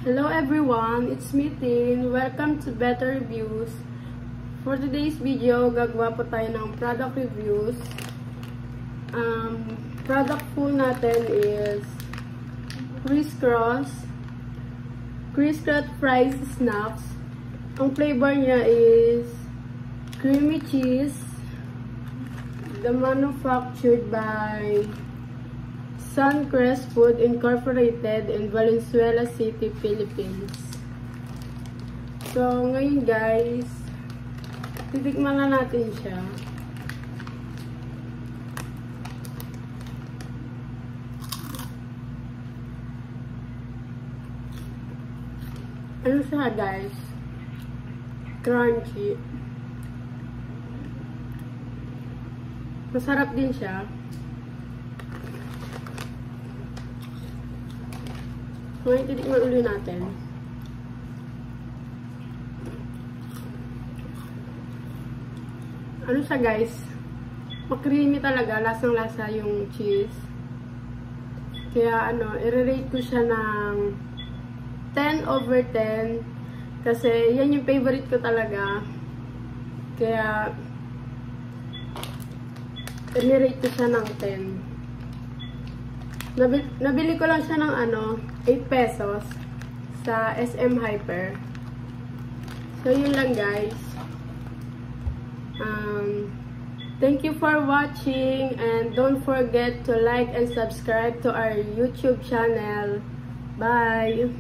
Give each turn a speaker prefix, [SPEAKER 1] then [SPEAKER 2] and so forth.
[SPEAKER 1] Hello everyone, it's me Tin. Welcome to Better Reviews. For today's video, gagawa po tayo ng product reviews. Product po natin is Criss-Cross Fries Snacks. Ang flavor niya is creamy cheese. The manufactured by Suncrest Food Incorporated in Valenzuela City, Philippines. So, ngayon guys, titikman na natin siya. Ano siya guys? Crunchy. Masarap din siya. Ngayon, titikman ulit natin. Ano siya guys? Makreamy talaga. Lasang-lasa yung cheese. Kaya i-rate ko siya ng 10/10. Kasi yan yung favorite ko talaga. Kaya i-rate ko siya ng 10. Nabili ko lang siya ng 8 pesos sa SM Hyper. So, yun lang guys. Thank you for watching and don't forget to like and subscribe to our YouTube channel. Bye!